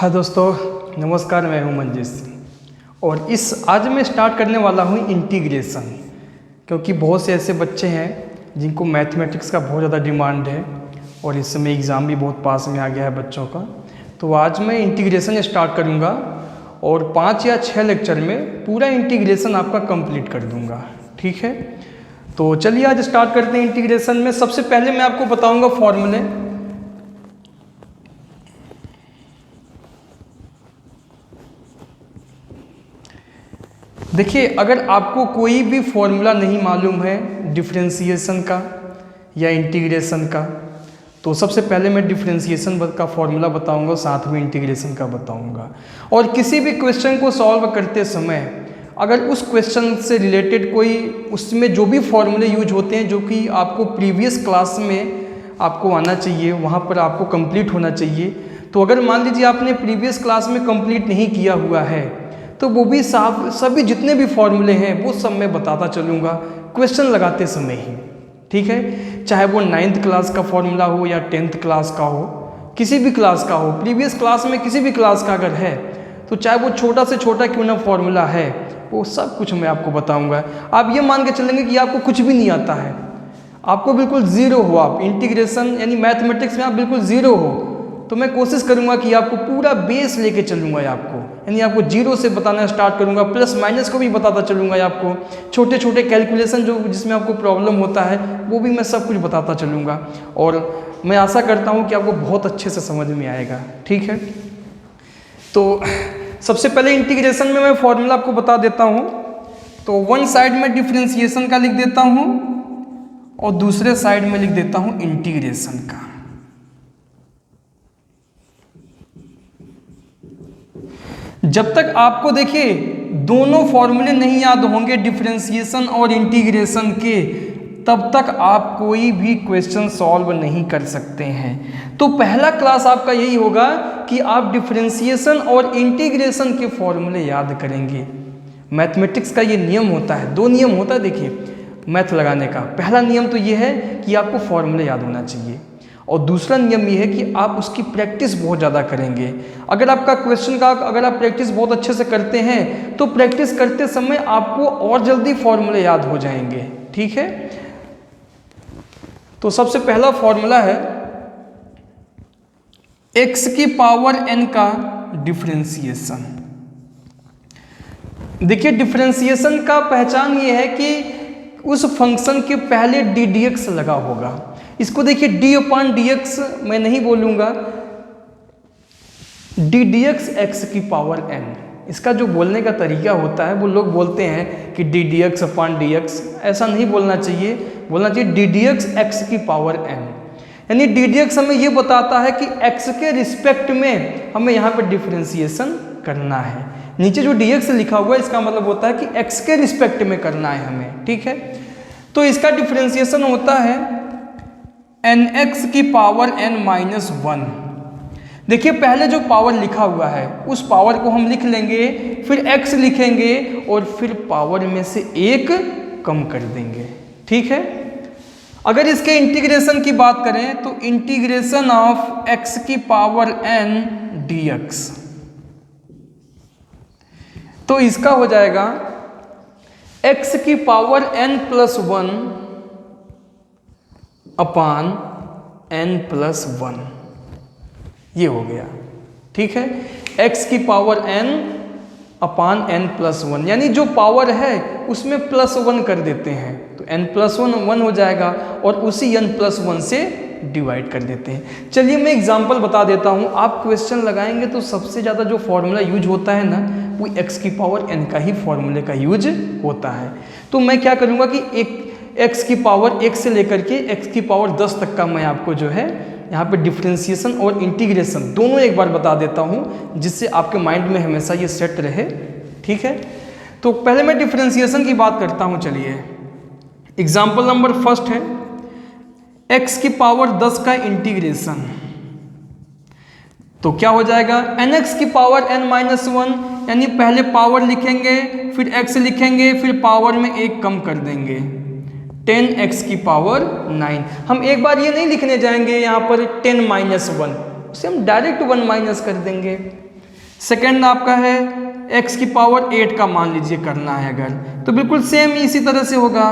हाँ दोस्तों, नमस्कार। मैं हूँ मंजिश और आज मैं स्टार्ट करने वाला हूँ इंटीग्रेशन, क्योंकि बहुत से ऐसे बच्चे हैं जिनको मैथमेटिक्स का बहुत ज़्यादा डिमांड है और इस समय एग्ज़ाम भी बहुत पास में आ गया है बच्चों का। तो आज मैं इंटीग्रेशन स्टार्ट करूँगा और 5 या 6 लेक्चर में पूरा इंटीग्रेशन आपका कंप्लीट कर दूँगा। ठीक है, तो चलिए आज स्टार्ट करते हैं इंटीग्रेशन में। सबसे पहले मैं आपको बताऊँगा फॉर्मूले। देखिए, अगर आपको कोई भी फॉर्मूला नहीं मालूम है डिफरेंशिएशन का या इंटीग्रेशन का, तो सबसे पहले मैं डिफरेंशिएशन का फॉर्मूला बताऊंगा, साथ में इंटीग्रेशन का बताऊंगा। और किसी भी क्वेश्चन को सॉल्व करते समय अगर उस क्वेश्चन से रिलेटेड कोई उसमें जो भी फॉर्मूले यूज होते हैं जो कि आपको प्रीवियस क्लास में आपको आना चाहिए, वहाँ पर आपको कंप्लीट होना चाहिए। तो अगर मान लीजिए आपने प्रीवियस क्लास में कंप्लीट नहीं किया हुआ है तो वो भी सभी जितने भी फॉर्मूले हैं वो सब मैं बताता चलूँगा क्वेश्चन लगाते समय ही। ठीक है, चाहे वो 9th क्लास का फॉर्मूला हो या 10th क्लास का हो, किसी भी क्लास का हो, प्रीवियस क्लास में किसी भी क्लास का अगर है तो चाहे वो छोटा से छोटा क्यों ना फॉर्मूला है, वो सब कुछ मैं आपको बताऊंगा। आप ये मान के चलेंगे कि आपको कुछ भी नहीं आता है, आपको बिल्कुल ज़ीरो हो, आप इंटीग्रेशन यानी मैथमेटिक्स में आप बिल्कुल ज़ीरो हो, तो मैं कोशिश करूंगा कि आपको पूरा बेस लेके चलूंगा आपको, यानी आपको जीरो से बताना स्टार्ट करूंगा, प्लस माइनस को भी बताता चलूंगा आपको, छोटे छोटे कैलकुलेशन जो जिसमें आपको प्रॉब्लम होता है वो भी मैं सब कुछ बताता चलूंगा। और मैं आशा करता हूं कि आपको बहुत अच्छे से समझ में आएगा। ठीक है, तो सबसे पहले इंटीग्रेशन में मैं फॉर्मूला आपको बता देता हूँ। तो वन साइड में डिफरेंशिएशन का लिख देता हूँ और दूसरे साइड में लिख देता हूँ इंटीग्रेशन का। जब तक आपको देखिए दोनों फॉर्मूले नहीं याद होंगे डिफरेंशिएशन और इंटीग्रेशन के, तब तक आप कोई भी क्वेश्चन सॉल्व नहीं कर सकते हैं। तो पहला क्लास आपका यही होगा कि आप डिफरेंशिएशन और इंटीग्रेशन के फॉर्मूले याद करेंगे। मैथमेटिक्स का ये नियम होता है, 2 नियम होता है देखिए मैथ लगाने का। पहला नियम तो ये है कि आपको फॉर्मूले याद होना चाहिए, और दूसरा नियम ये है कि आप उसकी प्रैक्टिस बहुत ज़्यादा करेंगे। अगर आपका क्वेश्चन का अगर आप प्रैक्टिस बहुत अच्छे से करते हैं तो प्रैक्टिस करते समय आपको और जल्दी फॉर्मूले याद हो जाएंगे। ठीक है, तो सबसे पहला फॉर्मूला है x की पावर n का डिफरेंशिएशन। देखिए, डिफरेंशिएशन का पहचान ये है कि उस फंक्शन के पहले डी डी एक्स लगा होगा। इसको देखिए d/dx मैं नहीं बोलूँगा, डी डी एक्स एक्स की पावर n। इसका जो बोलने का तरीका होता है वो लोग बोलते हैं कि डी डी एक्स/dx, ऐसा नहीं बोलना चाहिए, बोलना चाहिए डी डी एक्स एक्स की पावर n। यानी डी डी एक्स हमें ये बताता है कि x के रिस्पेक्ट में हमें यहाँ पर डिफरेंशिएशन करना है। नीचे जो dx लिखा हुआ है इसका मतलब होता है कि x के रिस्पेक्ट में करना है हमें। ठीक है, तो इसका डिफरेंशिएशन होता है nx की पावर n-1। देखिए, पहले जो पावर लिखा हुआ है उस पावर को हम लिख लेंगे, फिर x लिखेंगे और फिर पावर में से 1 कम कर देंगे। ठीक है, अगर इसके इंटीग्रेशन की बात करें तो इंटीग्रेशन ऑफ x की पावर n dx, तो इसका हो जाएगा x की पावर n+1 अपान n+1, ये हो गया। ठीक है, x की पावर n अपान n+1, यानी जो पावर है उसमें +1 कर देते हैं तो n+1 1 हो जाएगा और उसी n+1 से डिवाइड कर देते हैं। चलिए मैं एग्जांपल बता देता हूँ। आप क्वेश्चन लगाएंगे तो सबसे ज़्यादा जो फॉर्मूला यूज होता है ना वो x की पावर n का ही फॉर्मूले का यूज होता है। तो मैं क्या करूँगा कि एक x की पावर 1 से लेकर के x की पावर 10 तक का मैं आपको जो है यहाँ पे डिफरेंशिएशन और इंटीग्रेशन दोनों एक बार बता देता हूँ, जिससे आपके माइंड में हमेशा ये सेट रहे। ठीक है, तो पहले मैं डिफरेंशिएशन की बात करता हूँ। चलिए, एग्जाम्पल नंबर फर्स्ट है x की पावर 10 का इंटीग्रेशन। तो क्या हो जाएगा nx की पावर n-1, यानी पहले पावर लिखेंगे फिर x लिखेंगे फिर पावर में 1 कम कर देंगे, 10x की पावर 9। हम एक बार ये नहीं लिखने जाएंगे यहाँ पर 10 - 1, उसे हम डायरेक्ट 1 माइनस कर देंगे। सेकेंड आपका है x की पावर 8 का मान लीजिए करना है अगर, तो बिल्कुल सेम इसी तरह से होगा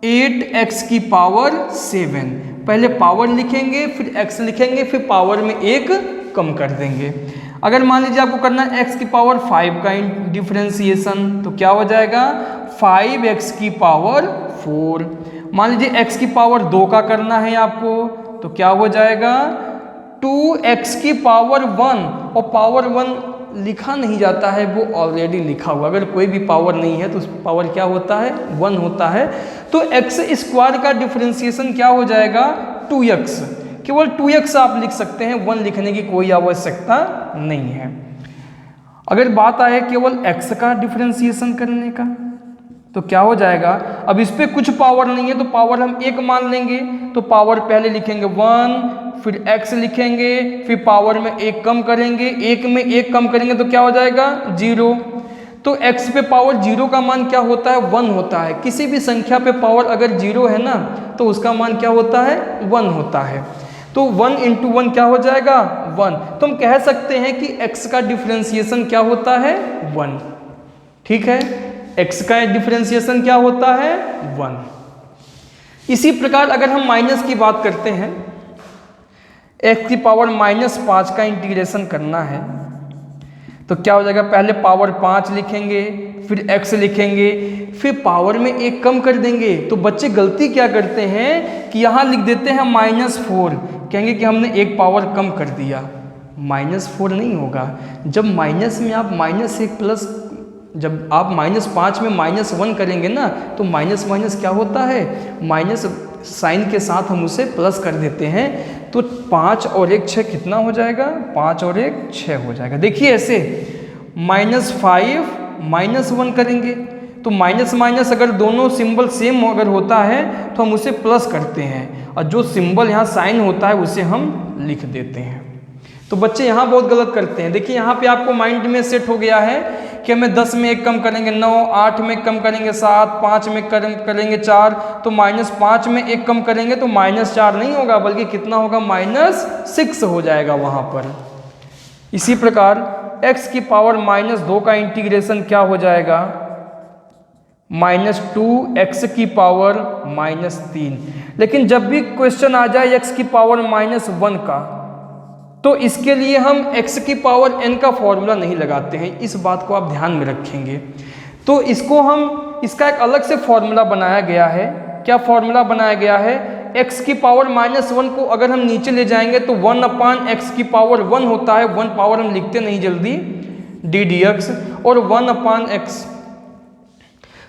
8x की पावर 7। पहले पावर लिखेंगे फिर x लिखेंगे फिर पावर में 1 कम कर देंगे। अगर मान लीजिए आपको करना है x की पावर 5 का डिफरेंशिएशन, तो क्या हो जाएगा 5x की पावर 4। मान लीजिए x की पावर 2 का करना है आपको, तो क्या हो जाएगा 2x की पावर 1। और पावर 1 लिखा नहीं जाता है, वो ऑलरेडी लिखा हुआ। अगर कोई भी पावर नहीं है तो उस पावर क्या होता है 1 होता है। तो x स्क्वायर का डिफरेंशिएशन क्या हो जाएगा 2x। केवल 2x आप लिख सकते हैं, 1 लिखने की कोई आवश्यकता नहीं है। अगर बात आए केवल x का डिफरेंशिएशन करने का, तो क्या हो जाएगा, अब इस पे कुछ पावर नहीं है तो पावर हम 1 मान लेंगे। तो पावर पहले लिखेंगे 1, फिर x लिखेंगे, फिर पावर में 1 कम करेंगे, 1 में 1 कम करेंगे तो क्या हो जाएगा 0। तो x पे पावर 0 का मान क्या होता है 1 होता है। किसी भी संख्या पे पावर अगर 0 है ना तो उसका मान क्या होता है 1 होता है। तो 1 × 1 क्या हो जाएगा 1। तो हम कह सकते हैं कि x का डिफरेंशिएशन क्या होता है 1। ठीक है, x का डिफरेंशिएशन क्या होता है 1। इसी प्रकार अगर हम माइनस की बात करते हैं, x की पावर -5 का इंटीग्रेशन करना है, तो क्या हो जाएगा, पहले पावर 5 लिखेंगे, फिर x लिखेंगे, फिर पावर में 1 कम कर देंगे। तो बच्चे गलती क्या करते हैं कि यहाँ लिख देते हैं -4, कहेंगे कि हमने 1 पावर कम कर दिया। -4 नहीं होगा। जब माइनस में आप -1 प्लस, जब आप -5 में -1 करेंगे ना तो माइनस माइनस क्या होता है, माइनस साइन के साथ हम उसे प्लस कर देते हैं। तो 5 और 1 6 कितना हो जाएगा, 5 और 1 6 हो जाएगा। देखिए ऐसे -5 -1 करेंगे तो माइनस माइनस अगर दोनों सिंबल सेम अगर होता है तो हम उसे प्लस करते हैं, और जो सिंबल यहाँ साइन होता है उसे हम लिख देते हैं। तो बच्चे यहाँ बहुत गलत करते हैं। देखिए यहाँ पे आपको माइंड में सेट हो गया है कि हमें 10 में 1 कम करेंगे 9, 8 में कम करेंगे 7, 5 में करेंगे 4, तो -5 में 1 कम करेंगे तो -4 नहीं होगा बल्कि कितना होगा -6 हो जाएगा वहाँ पर। इसी प्रकार x की पावर -2 का इंटीग्रेशन क्या हो जाएगा -2x की पावर -3। लेकिन जब भी क्वेश्चन आ जाए x की पावर -1 का, तो इसके लिए हम x की पावर n का फॉर्मूला नहीं लगाते हैं। इस बात को आप ध्यान में रखेंगे। तो इसका एक अलग से फॉर्मूला बनाया गया है। क्या फॉर्मूला बनाया गया है, x की पावर -1 को अगर हम नीचे ले जाएंगे तो 1/x की पावर 1 होता है। 1 पावर हम लिखते नहीं जल्दी, ddx, और 1/x,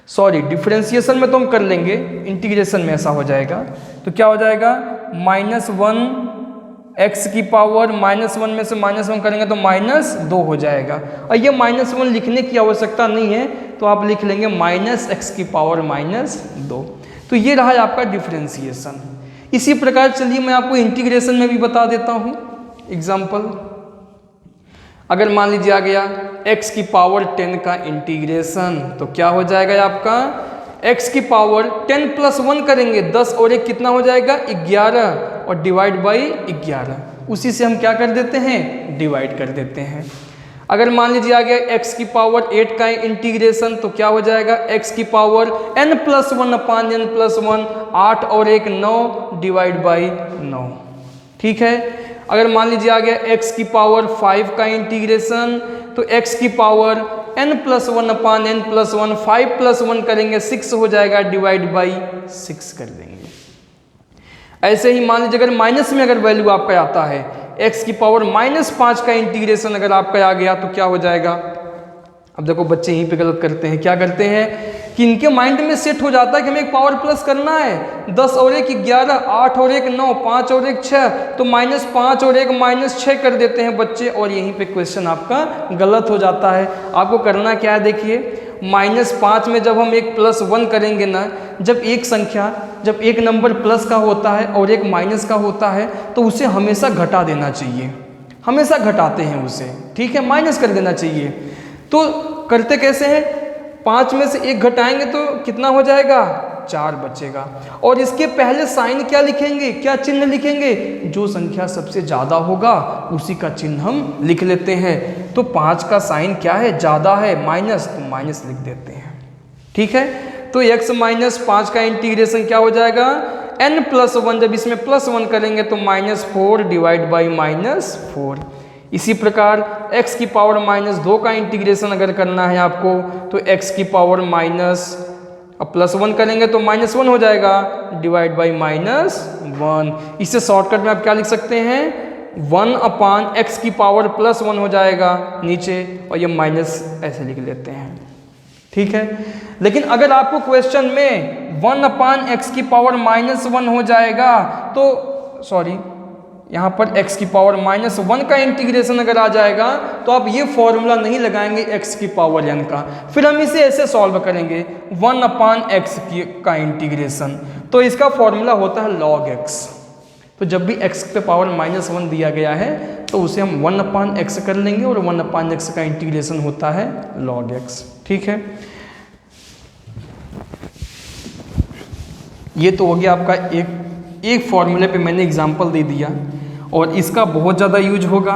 सॉरी डिफरेंशिएशन में तो हम कर लेंगे, इंटीग्रेशन में ऐसा हो जाएगा। तो क्या हो जाएगा -1x की पावर -1 में से -1 करेंगे तो -2 हो जाएगा। और ये -1 लिखने की आवश्यकता नहीं है, तो आप लिख लेंगे -x की पावर -2। तो ये रहा आपका डिफरेंशिएशन। इसी प्रकार चलिए मैं आपको इंटीग्रेशन में भी बता देता हूँ एग्जाम्पल। अगर मान लीजिए आ गया x की पावर 10 का इंटीग्रेशन, तो क्या हो जाएगा आपका x की पावर 10 + 1 करेंगे, 10 और 1 कितना हो जाएगा 11, और डिवाइड बाई 11, उसी से हम क्या कर देते हैं डिवाइड कर देते हैं। अगर मान लीजिए आ गया x की पावर 8 का इंटीग्रेशन, तो क्या हो जाएगा x की पावर n + 1/n+1, 8 और 1 9, डिवाइड बाई 9। ठीक है। अगर मान लीजिए आ गया x की पावर 5 का इंटीग्रेशन, तो x की पावर n + 1/n+1, 5 + 1 करेंगे 6 हो जाएगा, डिवाइड बाई 6 कर देंगे। ऐसे ही मान लीजिए अगर माइनस में अगर वैल्यू आपका आता है, x की पावर -5 का इंटीग्रेशन अगर आपका आ गया तो क्या हो जाएगा। अब देखो बच्चे यहीं पे गलत करते हैं। क्या करते हैं कि इनके माइंड में सेट हो जाता है कि हमें एक पावर प्लस करना है, 10 और 1 11, 8 और 1 9, 5 और 1 6, तो -5 और 1 -6 कर देते हैं बच्चे, और यहीं पे क्वेश्चन आपका गलत हो जाता है। आपको करना क्या है, देखिए -5 में जब हम एक +1 करेंगे ना, जब एक नंबर प्लस का होता है और एक माइनस का होता है तो उसे हमेशा घटा देना चाहिए, हमेशा घटाते हैं उसे, ठीक है, माइनस कर देना चाहिए। तो करते कैसे हैं, 5 में से 1 घटाएंगे तो कितना हो जाएगा 4 बचेगा। और इसके पहले साइन क्या लिखेंगे, क्या चिन्ह लिखेंगे, जो संख्या सबसे ज़्यादा होगा उसी का चिन्ह हम लिख लेते हैं। तो 5 का साइन क्या है, ज़्यादा है, माइनस, तो माइनस लिख देते हैं। ठीक है, तो x माइनस 5 का इंटीग्रेशन क्या हो जाएगा, n+1, जब इसमें +1 करेंगे तो -4 डिवाइड बाई -4। इसी प्रकार x की पावर -2 का इंटीग्रेशन अगर करना है आपको तो x की पावर +1 करेंगे तो -1 हो जाएगा डिवाइड बाई -1। इससे शॉर्टकट में आप क्या लिख सकते हैं, 1/x की पावर +1 हो जाएगा नीचे, और ये माइनस ऐसे लिख लेते हैं। ठीक है, लेकिन अगर आपको क्वेश्चन में 1/x की पावर -1 हो जाएगा तो सॉरी, यहाँ पर x की पावर -1 का इंटीग्रेशन अगर आ जाएगा तो आप ये फॉर्मूला नहीं लगाएंगे x की पावर n का, फिर हम इसे ऐसे सॉल्व करेंगे 1/x का इंटीग्रेशन, तो इसका फॉर्मूला होता है log x। तो जब भी x पे पावर -1 दिया गया है तो उसे हम 1/x कर लेंगे, और 1/x का इंटीग्रेशन होता है log x। ठीक है, ये तो हो गया आपका एक फॉर्मूले पे मैंने एग्जांपल दे दिया, और इसका बहुत ज़्यादा यूज होगा।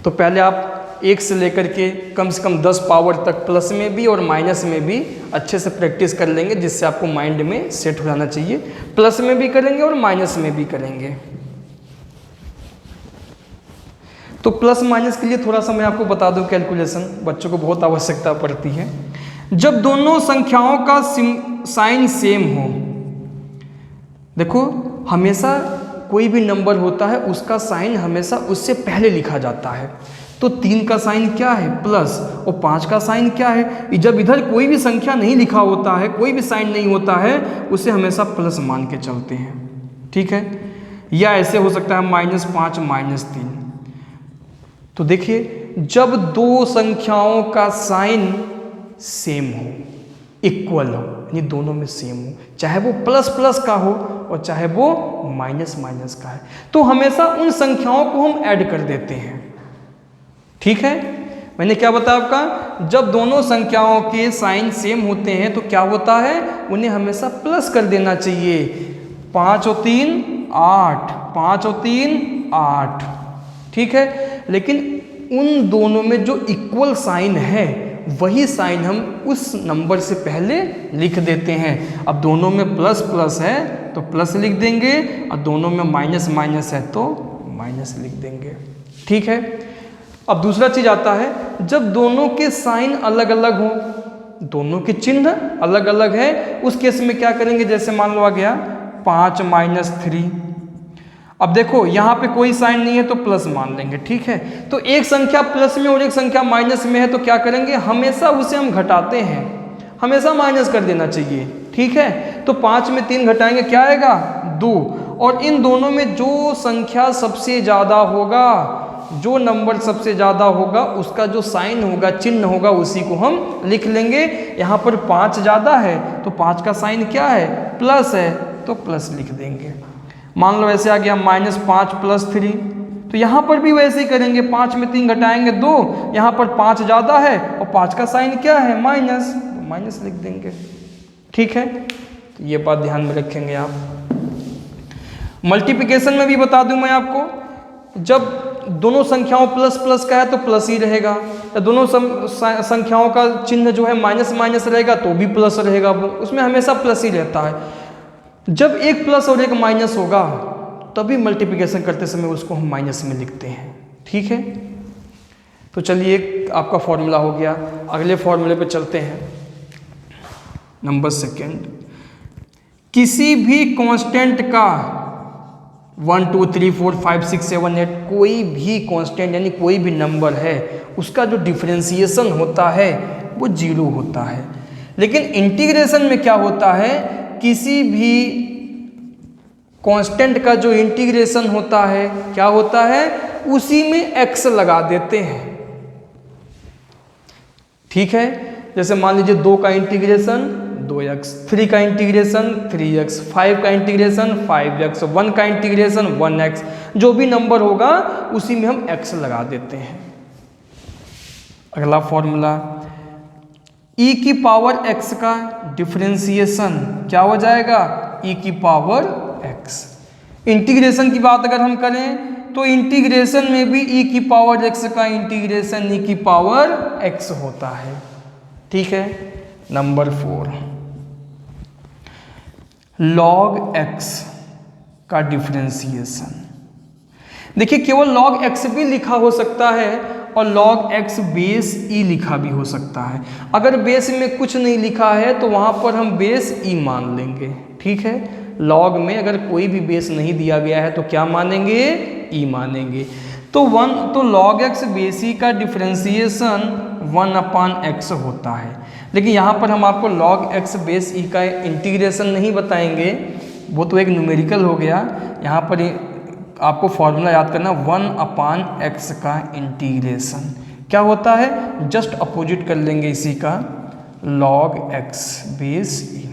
तो पहले आप 1 से लेकर के कम से कम 10 पावर तक प्लस में भी और माइनस में भी अच्छे से प्रैक्टिस कर लेंगे, जिससे आपको माइंड में सेट हो जाना चाहिए। प्लस में भी करेंगे और माइनस में भी करेंगे। तो प्लस माइनस के लिए थोड़ा सा मैं आपको बता दूं कैलकुलेशन, बच्चों को बहुत आवश्यकता पड़ती है। जब दोनों संख्याओं का साइन सेम हो, देखो हमेशा कोई भी नंबर होता है उसका साइन हमेशा उससे पहले लिखा जाता है। तो 3 का साइन क्या है, प्लस, और 5 का साइन क्या है, जब इधर कोई भी संख्या नहीं लिखा होता है, कोई भी साइन नहीं होता है, उसे हमेशा प्लस मान के चलते हैं। ठीक है, या ऐसे हो सकता है -5 -3। तो देखिए, जब दो संख्याओं का साइन सेम हो, इक्वल हो, यानी दोनों में सेम हो, चाहे वो प्लस प्लस का हो और चाहे वो माइनस माइनस का है, तो हमेशा उन संख्याओं को हम ऐड कर देते हैं। ठीक है, मैंने क्या बताया आपका, जब दोनों संख्याओं के साइन सेम होते हैं तो क्या होता है, उन्हें हमेशा प्लस कर देना चाहिए। 5 और 3 8, 5 और 3 8। ठीक है, लेकिन उन दोनों में जो इक्वल साइन है वही साइन हम उस नंबर से पहले लिख देते हैं। अब दोनों में प्लस प्लस है तो प्लस लिख देंगे, और दोनों में माइनस माइनस है तो माइनस लिख देंगे। ठीक है, अब दूसरा चीज आता है, जब दोनों के साइन अलग अलग हो, दोनों के चिन्ह अलग अलग है, उस केस में क्या करेंगे, जैसे मान लो आ गया 5 -3। अब देखो यहाँ पे कोई साइन नहीं है तो प्लस मान लेंगे। ठीक है, तो एक संख्या प्लस में और एक संख्या माइनस में है तो क्या करेंगे, हमेशा उसे हम घटाते हैं, हमेशा माइनस कर देना चाहिए। ठीक है, तो 5 में 3 घटाएंगे क्या आएगा, 2। और इन दोनों में जो संख्या सबसे ज़्यादा होगा, जो नंबर सबसे ज़्यादा होगा, उसका जो साइन होगा, चिन्ह होगा, उसी को हम लिख लेंगे। यहाँ पर 5 ज़्यादा है तो 5 का साइन क्या है, प्लस है, तो प्लस लिख देंगे। मान लो ऐसे आ गया -5 + 3, तो यहाँ पर भी वैसे ही करेंगे, 5 में 3 घटाएंगे 2, यहाँ पर 5 ज़्यादा है और 5 का साइन क्या है, माइनस, तो माइनस लिख देंगे। ठीक है, तो ये बात ध्यान में रखेंगे आप। मल्टीप्लिकेशन में भी बता दूं मैं आपको, जब दोनों संख्याओं प्लस प्लस का है तो प्लस ही रहेगा, या दोनों संख्याओं का चिन्ह जो है माइनस माइनस रहेगा तो भी प्लस रहेगा, वो उसमें हमेशा प्लस ही रहता है। जब एक प्लस और एक माइनस होगा तभी मल्टीप्लिकेशन करते समय उसको हम माइनस में लिखते हैं। ठीक है, तो चलिए एक आपका फॉर्मूला हो गया, अगले फॉर्मूले पे चलते हैं। नंबर 2, किसी भी कांस्टेंट का 1 2 3 4 5 6 7 8 कोई भी कांस्टेंट यानी कोई भी नंबर है, उसका जो डिफरेंशिएशन होता है वो 0 होता है। लेकिन इंटीग्रेशन में क्या होता है, किसी भी कांस्टेंट का जो इंटीग्रेशन होता है क्या होता है, उसी में x लगा देते हैं। ठीक है, जैसे मान लीजिए 2 का इंटीग्रेशन 2x, 3 का इंटीग्रेशन 3x, 5 का इंटीग्रेशन 5x, 1 का इंटीग्रेशन 1x, जो भी नंबर होगा उसी में हम x लगा देते हैं। अगला फॉर्मूला, ई की पावर एक्स का डिफरेंशिएशन क्या हो जाएगा, ई की पावर एक्स। इंटीग्रेशन की बात अगर हम करें तो इंटीग्रेशन में भी ई की पावर एक्स का इंटीग्रेशन ई की पावर एक्स होता है। ठीक है। नंबर 4, लॉग एक्स का डिफरेंशिएशन। देखिए केवल लॉग एक्स भी लिखा हो सकता है और लॉग एक्स बेस ई लिखा भी हो सकता है। अगर बेस में कुछ नहीं लिखा है तो वहाँ पर हम बेस ई मान लेंगे। ठीक है। लॉग में अगर कोई भी बेस नहीं दिया गया है तो क्या मानेंगे, ई मानेंगे। तो लॉग एक्स बेस ई का डिफरेंशिएशन 1/x होता है। लेकिन यहाँ पर हम आपको लॉग एक्स बेस ई का इंटीग्रेशन नहीं बताएंगे, वो तो एक न्यूमेरिकल हो गया। यहाँ पर आपको फॉर्मूला याद करना 1/x का इंटीग्रेशन क्या होता है, जस्ट अपोजिट कर लेंगे इसी का, लॉग एक्स बेस ई।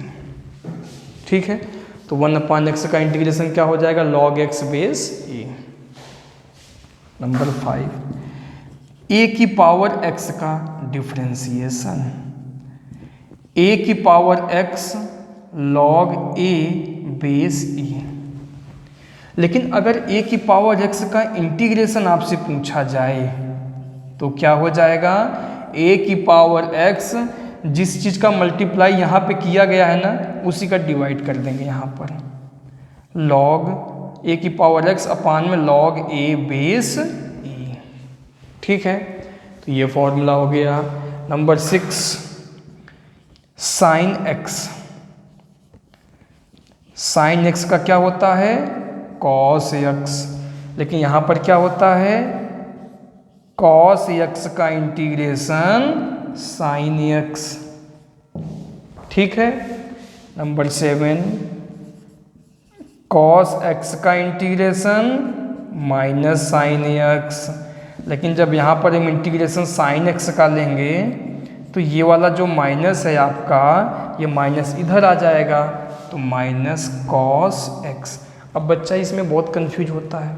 ठीक है। तो 1/x का इंटीग्रेशन क्या हो जाएगा, लॉग एक्स बेस ई। नंबर 5, ए की पावर एक्स का डिफरेंशिएशन। ए की पावर एक्स लॉग ए बेस ई। लेकिन अगर ए की पावर एक्स का इंटीग्रेशन आपसे पूछा जाए तो क्या हो जाएगा, ए की पावर एक्स जिस चीज़ का मल्टीप्लाई यहाँ पे किया गया है ना उसी का डिवाइड कर देंगे यहाँ पर, लॉग ए की पावर एक्स अपान में लॉग ए बेस ई। ठीक है। तो ये फॉर्मूला हो गया। Number 6, sine x. Sine x का क्या होता है, कॉस एक्स। लेकिन यहाँ पर क्या होता है, कॉस एक्स का इंटीग्रेशन साइन एक्स। ठीक है। नंबर 7, कॉस एक्स का इंटीग्रेशन माइनस साइन एक्स। लेकिन जब यहाँ पर हम इंटीग्रेशन साइन एक्स का लेंगे तो ये वाला जो माइनस है आपका, ये माइनस इधर आ जाएगा तो माइनस कॉस एक्स। अब बच्चा इसमें बहुत कंफ्यूज होता है,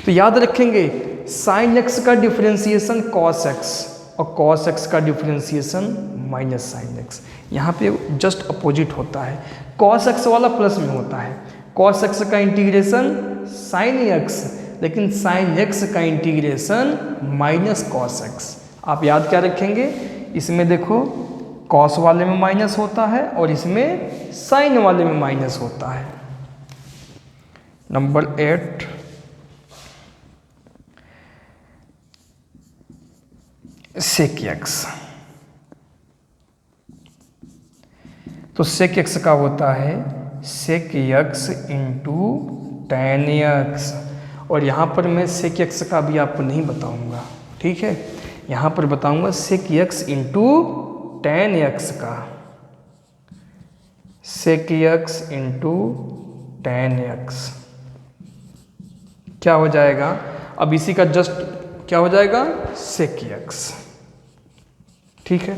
तो याद रखेंगे साइन एक्स का डिफरेंशिएशन कॉस एक्स और कॉस एक्स का डिफरेंशिएशन माइनस साइन एक्स। यहाँ पे जस्ट अपोजिट होता है, कॉस एक्स वाला प्लस में होता है, कॉस एक्स का इंटीग्रेशन साइन एक्स, लेकिन साइन एक्स का इंटीग्रेशन माइनस कॉस एक्स। आप याद क्या रखेंगे, इसमें देखो कॉस वाले में माइनस होता है और इसमें साइन वाले में माइनस होता है। Number 8, sec x. तो सेक एक्स का होता है sec x into tan x. और यहाँ पर मैं सेक एक्स का भी आपको नहीं बताऊंगा। ठीक है। यहाँ पर बताऊंगा sec x into tan x का, sec x into tan X क्या हो जाएगा, अब इसी का जस्ट क्या हो जाएगा, सेक एक्स। ठीक है।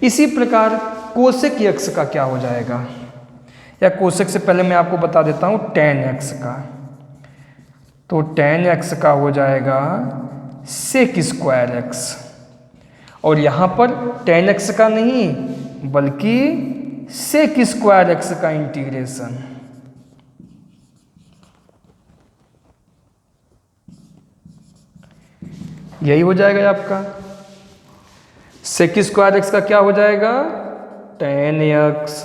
इसी प्रकार कोसेक एक्स का क्या हो जाएगा, या कोसेक से पहले मैं आपको बता देता हूँ टेन एक्स का। तो टेन एक्स का हो जाएगा सेक स्क्वायर एक्स। और यहाँ पर टेन एक्स का नहीं बल्कि सेक स्क्वायर एक्स का इंटीग्रेशन। यही हो जाएगा आपका सेक स्क्वायर एक्स का क्या हो जाएगा, टेन एक्स।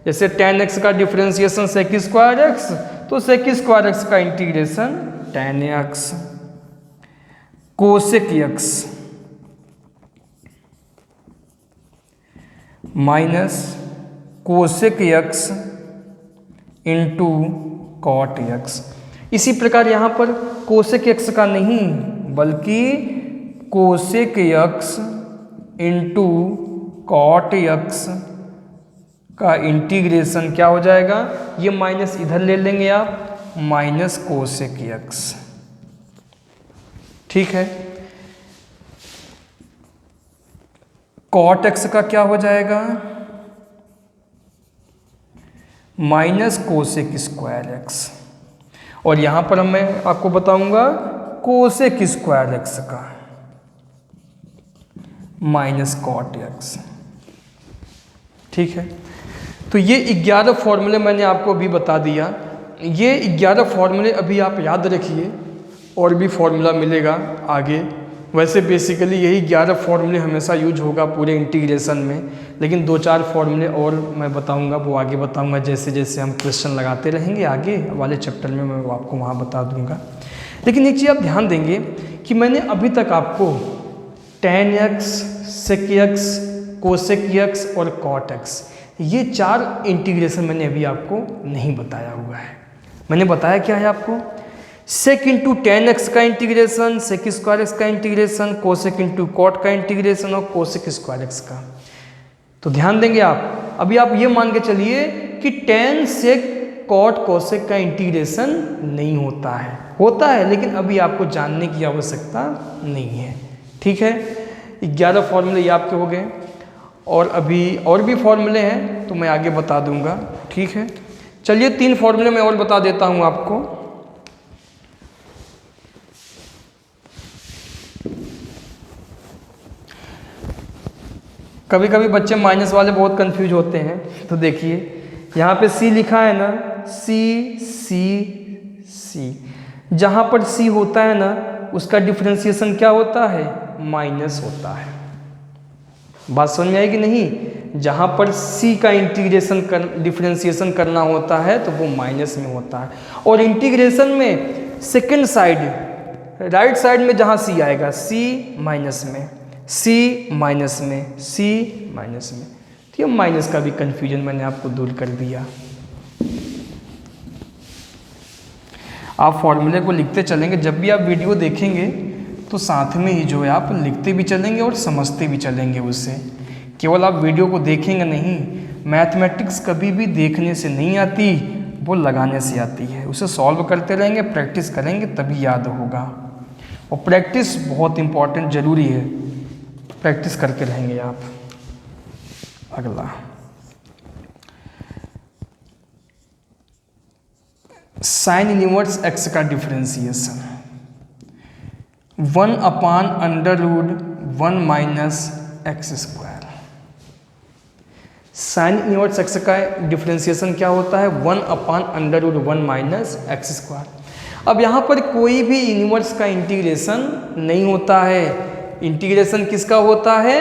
जैसे टेन एक्स का डिफरेंशिएशन सेक स्क्वायर एक्स, तो सेक स्क्वायर एक्स का integration tan x. Cosec x minus cosec x into cot x. इसी प्रकार यहाँ पर कोसेक एक्स का नहीं बल्कि cosec x into cot x का इंटीग्रेशन क्या हो जाएगा, ये माइनस इधर ले लेंगे आप, माइनस कोसेक एक्स। ठीक है। कॉट एक्स का क्या हो जाएगा, माइनस कोसेक स्क्वायर एक्स। और यहां पर मैं आपको बताऊंगा कोसेक स्क्वायर एक्स का माइनस कॉट एक्स। ठीक है, तो ये 11 फॉर्मूले मैंने आपको अभी बता दिया। ये 11 फॉर्मूले अभी आप याद रखिए, और भी फॉर्मूला मिलेगा आगे। वैसे बेसिकली यही 11 फॉर्मूले हमेशा यूज होगा पूरे इंटीग्रेशन में, लेकिन 2-4 फॉर्मूले और मैं बताऊंगा, वो आगे बताऊंगा जैसे जैसे हम क्वेश्चन लगाते रहेंगे आगे वाले चैप्टर में, मैं आपको वहाँ बता दूंगा। लेकिन एक चीज़ आप ध्यान देंगे कि मैंने अभी तक आपको tan x, sec x, cosec x और cot x, ये 4 इंटीग्रेशन मैंने अभी आपको नहीं बताया हुआ है। मैंने बताया क्या है आपको, sec इंटू टेन एक्स का इंटीग्रेशन, sec स्क्वायर एक्स का इंटीग्रेशन, cosec इंटू कॉट का इंटीग्रेशन और cosec स्क्वायर एक्स का। तो ध्यान देंगे आप, अभी आप ये मान के चलिए कि tan sec cot cosec का इंटीग्रेशन नहीं होता है लेकिन अभी आपको जानने की आवश्यकता नहीं है। ठीक है, 11 फॉर्मूले ये आपके हो गए, और अभी और भी फॉर्मूले हैं तो मैं आगे बता दूंगा। ठीक है, चलिए 3 फॉर्मूले मैं और बता देता हूं आपको। कभी कभी बच्चे माइनस वाले बहुत कंफ्यूज होते हैं, तो देखिए यहाँ पे C लिखा है ना, C, जहाँ पर C होता है ना उसका डिफरेंशिएशन क्या होता है, माइनस होता है। बात समझ में आई कि नहीं, जहाँ पर C का डिफरेंशिएशन करना होता है तो वो माइनस में होता है, और इंटीग्रेशन में सेकेंड साइड राइट साइड में जहाँ C आएगा C माइनस में, C माइनस में, C माइनस में। तो ये माइनस का भी कन्फ्यूजन मैंने आपको दूर कर दिया। आप फॉर्मूले को लिखते चलेंगे, जब भी आप वीडियो देखेंगे तो साथ में ही जो है आप लिखते भी चलेंगे और समझते भी चलेंगे उससे। केवल आप वीडियो को देखेंगे नहीं, मैथमेटिक्स कभी भी देखने से नहीं आती, वो लगाने से आती है। उसे सॉल्व करते रहेंगे, प्रैक्टिस करेंगे तभी याद होगा, और प्रैक्टिस बहुत इम्पॉर्टेंट ज़रूरी है, प्रैक्टिस करके रहेंगे आप। अगला साइन इनवर्स एक्स का differentiation 1/√1 minus x square. Sine inverse x का डिफरेंशिएशन क्या होता है, 1/√1 माइनस एक्स स्क्वायर। अब यहाँ पर कोई भी इनवर्स का इंटीग्रेशन नहीं होता है, इंटीग्रेशन किसका होता है,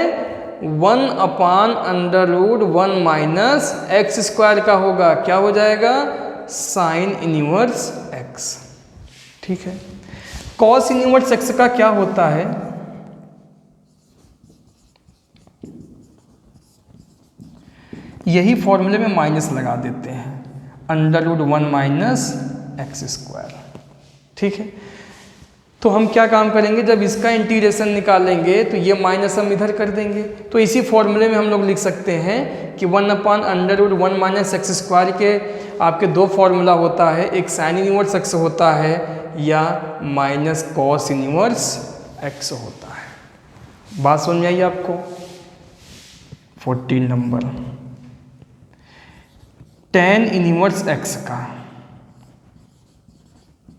1/√1 माइनस एक्स स्क्वायर का होगा। क्या हो जाएगा, साइन इनवर्स एक्स। ठीक है, कॉस इनवर्स एक्स का क्या होता है, यही फॉर्मूले में माइनस लगा देते हैं, √1 माइनस एक्स स्क्वायर। ठीक है, तो हम क्या काम करेंगे, जब इसका इंटीग्रेशन निकालेंगे तो ये माइनस हम इधर कर देंगे। तो इसी फॉर्मूले में हम लोग लिख सकते हैं कि 1/√1 माइनस एक्स स्क्वायर के आपके 2 फॉर्मूला होता है, एक साइन इनवर्स एक्स होता है या माइनस कॉस इनवर्स एक्स होता है। बात समझ में आई आपको। 14 नंबर tan इनवर्स एक्स का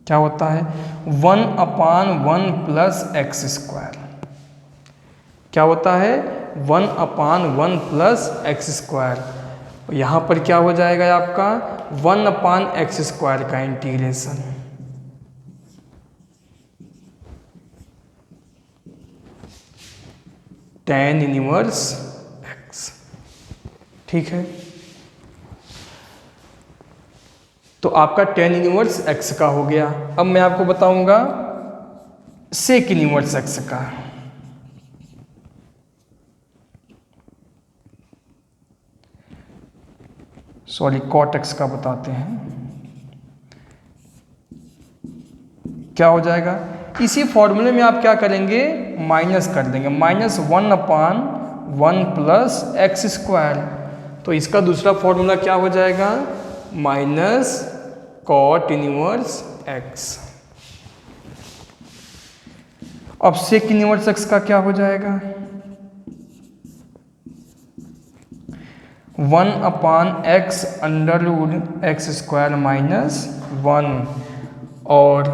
क्या होता है, 1/1 प्लस एक्स स्क्वायर। क्या होता है, 1/1 प्लस एक्स स्क्वायर। यहाँ पर क्या हो जाएगा आपका, 1/x स्क्वायर का इंटीग्रेशन। tan inverse x. ठीक है, तो आपका tan इनवर्स एक्स का हो गया। अब मैं आपको बताऊंगा सेक इनवर्स एक्स का। सॉरी, कॉट एक्स का बताते हैं। क्या हो जाएगा, इसी फॉर्मूले में आप क्या करेंगे, माइनस कर देंगे, -1/1 प्लस एक्स स्क्वायर। तो इसका दूसरा फॉर्मूला क्या हो जाएगा, माइनस कॉट इनवर्स एक्स। अब सेक इनवर्स एक्स का क्या हो जाएगा, 1/x √x स्क्वायर -1, और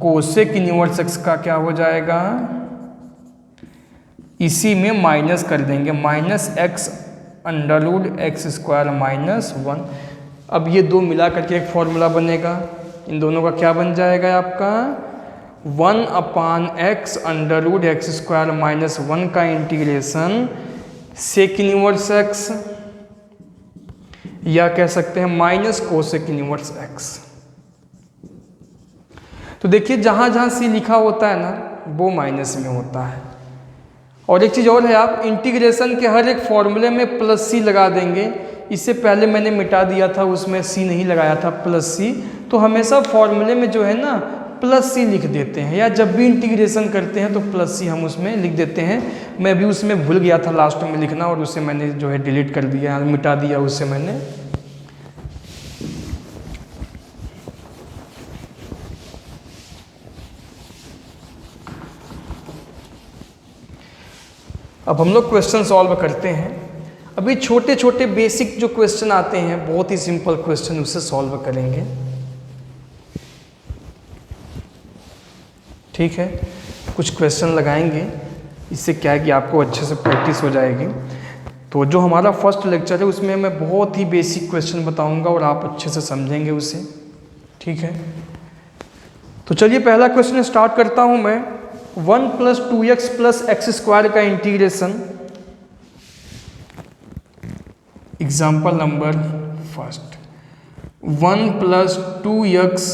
कोसेक इनवर्स एक्स का क्या हो जाएगा, इसी में माइनस कर देंगे, -x √x² माइनस 1। अब ये दो मिला करके एक फॉर्मूला बनेगा, इन दोनों का क्या बन जाएगा आपका 1/x √x² माइनस 1 का इंटीग्रेशन सेक इनवर्स x, या कह सकते हैं माइनस कोसेक इनवर्स x। तो देखिए जहाँ जहाँ c लिखा होता है ना वो माइनस में होता है। और एक चीज़ और है, आप इंटीग्रेशन के हर एक फॉर्मूले में प्लस सी लगा देंगे। इससे पहले मैंने मिटा दिया था, उसमें सी नहीं लगाया था, प्लस सी। तो हमेशा फॉर्मूले में जो है ना प्लस सी लिख देते हैं, या जब भी इंटीग्रेशन करते हैं तो प्लस सी हम उसमें लिख देते हैं। मैं भी उसमें भूल गया था लास्ट में लिखना, और उसे मैंने जो है डिलीट कर दिया, मिटा दिया उसे मैंने। अब हम लोग क्वेश्चन सॉल्व करते हैं। अभी छोटे छोटे बेसिक जो क्वेश्चन आते हैं, बहुत ही सिंपल क्वेश्चन, उसे सॉल्व करेंगे। ठीक है, कुछ क्वेश्चन लगाएंगे, इससे क्या है कि आपको अच्छे से प्रैक्टिस हो जाएगी। तो जो हमारा फर्स्ट लेक्चर है उसमें मैं बहुत ही बेसिक क्वेश्चन बताऊंगा और आप अच्छे से समझेंगे उसे। ठीक है, तो चलिए पहला क्वेश्चन स्टार्ट करता हूं मैं। 1 + 2x + x² का integration. Example number first, 1 + 2x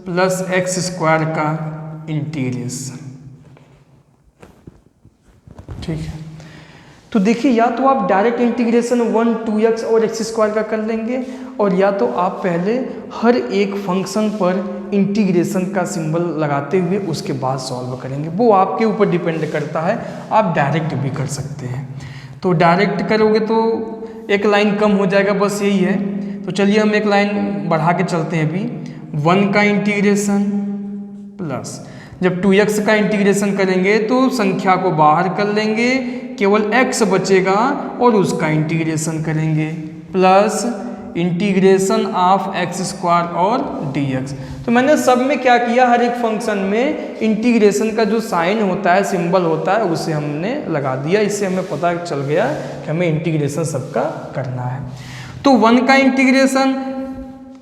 + x² का इंटीग्रेशन। ठीक है, तो देखिए या तो आप डायरेक्ट इंटीग्रेशन 1 2x और x² का कर लेंगे, और या तो आप पहले हर एक फंक्शन पर इंटीग्रेशन का सिंबल लगाते हुए उसके बाद सॉल्व करेंगे। वो आपके ऊपर डिपेंड करता है, आप डायरेक्ट भी कर सकते हैं। तो डायरेक्ट करोगे तो एक लाइन कम हो जाएगा, बस यही है। तो चलिए हम एक लाइन बढ़ा के चलते हैं। अभी 1 का इंटीग्रेशन प्लस, जब 2x का इंटीग्रेशन करेंगे तो संख्या को बाहर कर लेंगे, केवल x बचेगा और उसका इंटीग्रेशन करेंगे, प्लस इंटीग्रेशन ऑफ x² और dx। तो मैंने सब में क्या किया, हर एक फंक्शन में इंटीग्रेशन का जो साइन होता है, सिंबल होता है, उसे हमने लगा दिया। इससे हमें पता चल गया कि हमें इंटीग्रेशन सबका करना है। तो 1 का इंटीग्रेशन,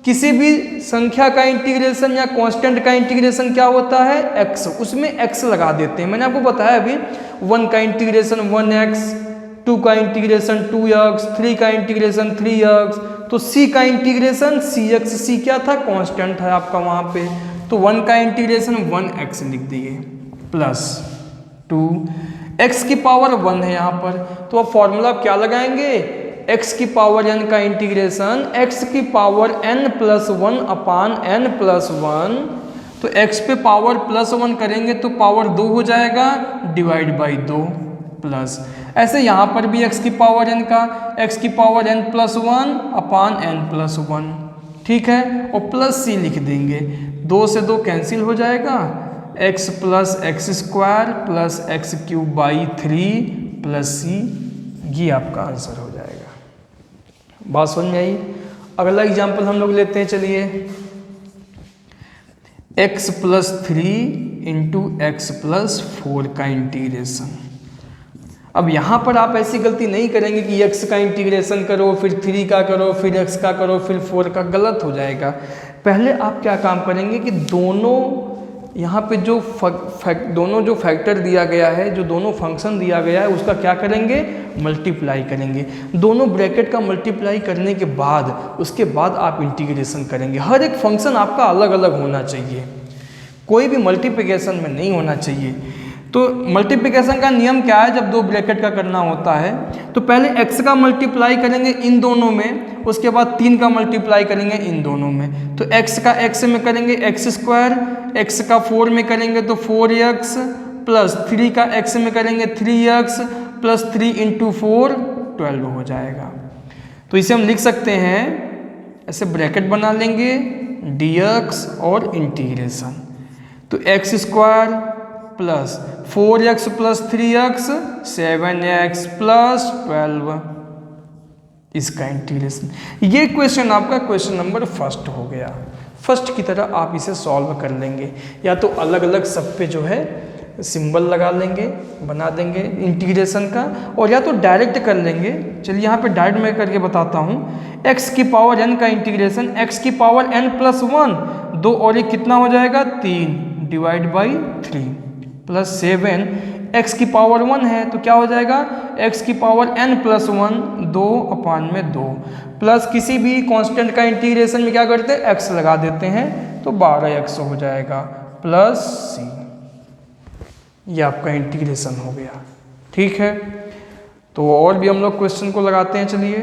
किसी भी संख्या का इंटीग्रेशन या कांस्टेंट का इंटीग्रेशन क्या होता है, x, उसमें x लगा देते हैं। मैंने आपको बताया अभी 1 का इंटीग्रेशन 1x, 2 का इंटीग्रेशन 2x, 3 का इंटीग्रेशन 3x, तो c का इंटीग्रेशन cx, c क्या था, कांस्टेंट है आपका वहां पे। तो 1 का इंटीग्रेशन 1x लिख दिए, प्लस 2, x की पावर 1 है यहाँ पर। तो अब फॉर्मूला क्या लगाएंगे, x की पावर n का इंटीग्रेशन x की पावर n+1 अपान n+1। तो x पे पावर +1 करेंगे तो पावर 2 हो जाएगा, डिवाइड बाई 2, प्लस ऐसे यहाँ पर भी x की पावर n का x की पावर n+1 अपान n+1। ठीक है, और प्लस c लिख देंगे, 2 से 2 कैंसिल हो जाएगा, x + x² + x³ / 3 + c, ये आपका आंसर हो जाएगा। बात समझ में आई। अगला एग्जाम्पल हम लोग लेते हैं, चलिए। x + 3 × x + 4 का इंटीग्रेशन। अब यहाँ पर आप ऐसी गलती नहीं करेंगे कि x का इंटीग्रेशन करो, फिर 3 का करो, फिर x का करो, फिर 4 का, गलत हो जाएगा। पहले आप क्या काम करेंगे कि दोनों यहाँ पे जो दोनों जो फैक्टर दिया गया है, जो दोनों फंक्शन दिया गया है, उसका क्या करेंगे, मल्टीप्लाई करेंगे। दोनों ब्रैकेट का मल्टीप्लाई करने के बाद उसके बाद आप इंटीग्रेशन करेंगे। हर एक फंक्शन आपका अलग अलग होना चाहिए, कोई भी मल्टीप्लिकेशन में नहीं होना चाहिए। तो मल्टीप्लिकेशन का नियम क्या है, जब दो ब्रैकेट का करना होता है तो पहले x का मल्टीप्लाई करेंगे इन दोनों में, उसके बाद 3 का मल्टीप्लाई करेंगे इन दोनों में। तो x का x में करेंगे x², x का 4 में करेंगे तो 4x, प्लस 3 का x में करेंगे 3x, प्लस 3 × 4 12 हो जाएगा। तो इसे हम लिख सकते हैं, ऐसे ब्रैकेट बना लेंगे, dx और इंटीग्रेशन। तो x² plus 4x + 3x 7x + 12, इसका इंटीग्रेशन। ये क्वेश्चन आपका क्वेश्चन नंबर फर्स्ट हो गया। फर्स्ट की तरह आप इसे सॉल्व कर लेंगे, या तो अलग अलग सब पे जो है सिंबल लगा लेंगे, बना देंगे इंटीग्रेशन का, और या तो डायरेक्ट कर लेंगे। चलिए यहाँ पे डायरेक्ट मैं करके बताता हूँ। x की पावर n का इंटीग्रेशन x की पावर n प्लस 1, 2 और ये कितना हो जाएगा 3 डिवाइड बाई 3 प्लस 7, x की पावर 1 है तो क्या हो जाएगा x की पावर n प्लस 1, 2 अपान में 2 प्लस किसी भी कांस्टेंट का इंटीग्रेशन में क्या करते हैं x लगा देते हैं तो 12x हो जाएगा प्लस c। ये आपका इंटीग्रेशन हो गया। ठीक है, तो और भी हम लोग क्वेश्चन को लगाते हैं। चलिए